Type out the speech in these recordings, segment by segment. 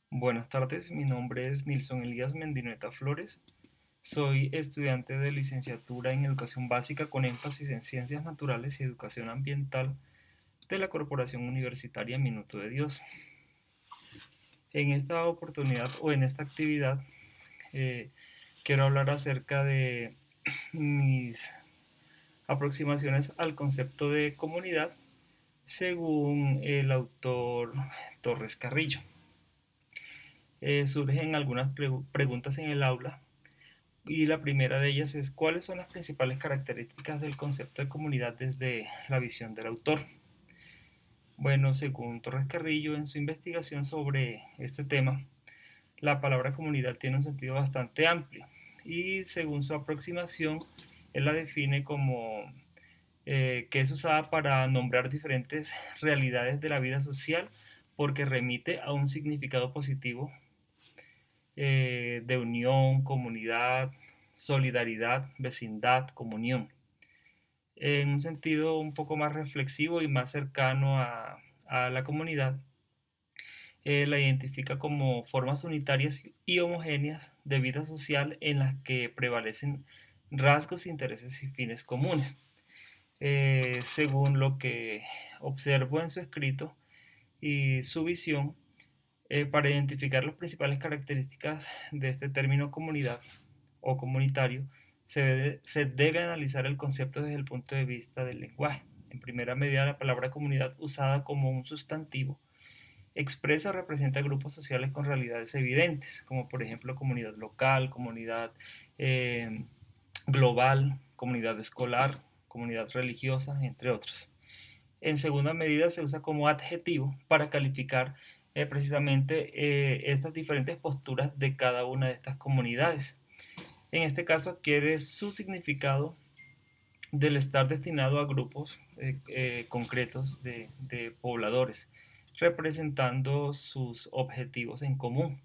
Buenas tardes, mi nombre es Nilson Elías Mendinoeta Flores. Soy estudiante de licenciatura en Educación Básica con énfasis en Ciencias Naturales y Educación Ambiental de la Corporación Universitaria Minuto de Dios. En esta oportunidad o en esta actividad eh, quiero hablar acerca de mis aproximaciones al concepto de comunidad según el autor Torres Carrillo. Surgen algunas preguntas en el aula y la primera de ellas es ¿cuáles son las principales características del concepto de comunidad desde la visión del autor? Bueno, según Torres Carrillo en su investigación sobre este tema, la palabra comunidad tiene un sentido bastante amplio y según su aproximación, él la define como que es usada para nombrar diferentes realidades de la vida social porque remite a un significado positivo de unión, comunidad, solidaridad, vecindad, comunión. En un sentido un poco más reflexivo y más cercano a la comunidad, la identifica como formas unitarias y homogéneas de vida social en las que prevalecen rasgos, intereses y fines comunes. Según lo que observo en su escrito y su visión, para identificar las principales características de este término comunidad o comunitario, se debe analizar el concepto desde el punto de vista del lenguaje. En primera medida, la palabra comunidad usada como un sustantivo expresa o representa grupos sociales con realidades evidentes, como por ejemplo comunidad local, comunidad eh, global, comunidad escolar, comunidad religiosa, entre otras. En segunda medida se usa como adjetivo para calificar precisamente estas diferentes posturas de cada una de estas comunidades. En este caso adquiere su significado del estar destinado a grupos concretos de pobladores, representando sus objetivos en común.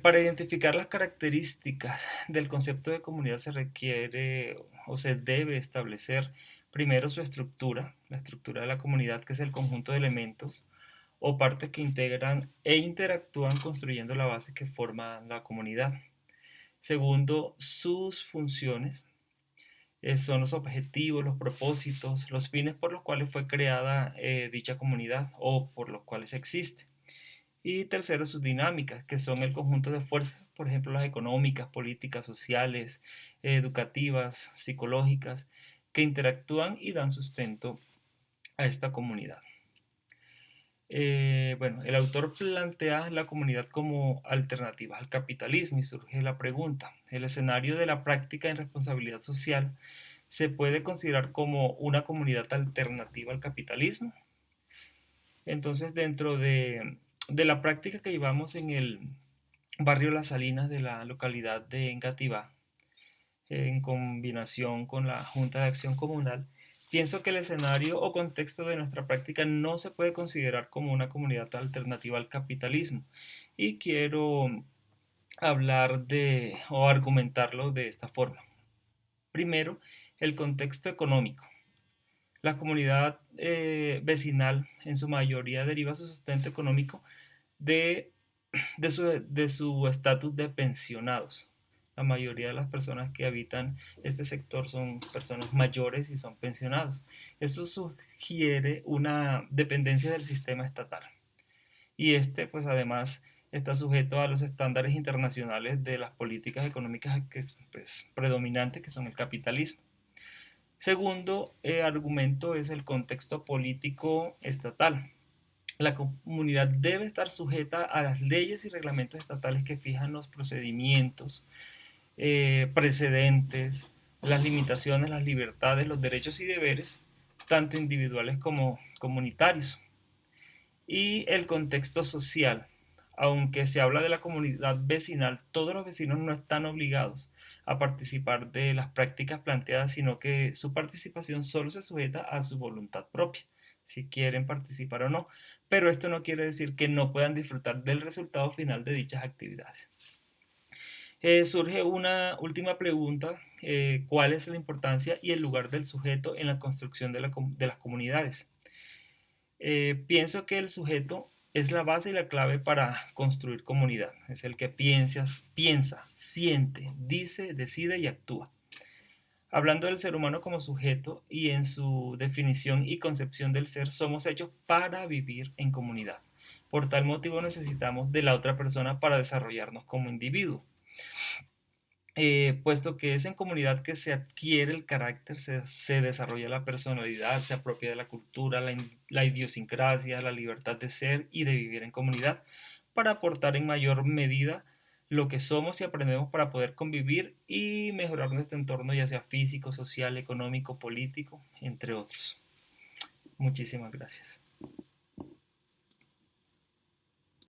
Para identificar las características del concepto de comunidad se requiere o se debe establecer primero su estructura, la estructura de la comunidad, que es el conjunto de elementos o partes que integran e interactúan construyendo la base que forma la comunidad. Segundo, sus funciones, son los objetivos, los propósitos, los fines por los cuales fue creada dicha comunidad o por los cuales existe. Y tercero, sus dinámicas, que son el conjunto de fuerzas, por ejemplo, las económicas, políticas, sociales, educativas, psicológicas, que interactúan y dan sustento a esta comunidad. Bueno, el autor plantea la comunidad como alternativa al capitalismo y surge la pregunta, ¿el escenario de la práctica en responsabilidad social se puede considerar como una comunidad alternativa al capitalismo? Entonces, dentro de la práctica que llevamos en el barrio Las Salinas de la localidad de Engativá, en combinación con la Junta de Acción Comunal, pienso que el escenario o contexto de nuestra práctica no se puede considerar como una comunidad alternativa al capitalismo. Y quiero hablar de o argumentarlo de esta forma. Primero, el contexto económico. La comunidad vecinal en su mayoría deriva su sustento económico de, de su estatus de pensionados. La mayoría de las personas que habitan este sector son personas mayores y son pensionados. Eso sugiere una dependencia del sistema estatal. Y este, pues además, está sujeto a los estándares internacionales de las políticas económicas que, pues, predominantes, que son el capitalismo. Segundo argumento es el contexto político estatal. La comunidad debe estar sujeta a las leyes y reglamentos estatales que fijan los procedimientos, precedentes, las limitaciones, las libertades, los derechos y deberes, tanto individuales como comunitarios. Y el contexto social. Aunque se habla de la comunidad vecinal, todos los vecinos no están obligados a participar de las prácticas planteadas, sino que su participación solo se sujeta a su voluntad propia, si quieren participar o no. Pero esto no quiere decir que no puedan disfrutar del resultado final de dichas actividades. Surge una última pregunta, ¿cuál es la importancia y el lugar del sujeto en la construcción de las comunidades? Pienso que el sujeto es la base y la clave para construir comunidad. Es el que piensa, siente, dice, decide y actúa. Hablando del ser humano como sujeto y en su definición y concepción del ser, somos hechos para vivir en comunidad. Por tal motivo necesitamos de la otra persona para desarrollarnos como individuo. Puesto que es en comunidad que se adquiere el carácter, se desarrolla la personalidad, se apropia de la cultura, la idiosincrasia, la libertad de ser y de vivir en comunidad, para aportar en mayor medida lo que somos y aprendemos para poder convivir y mejorar nuestro entorno, ya sea físico, social, económico, político, entre otros. Muchísimas gracias.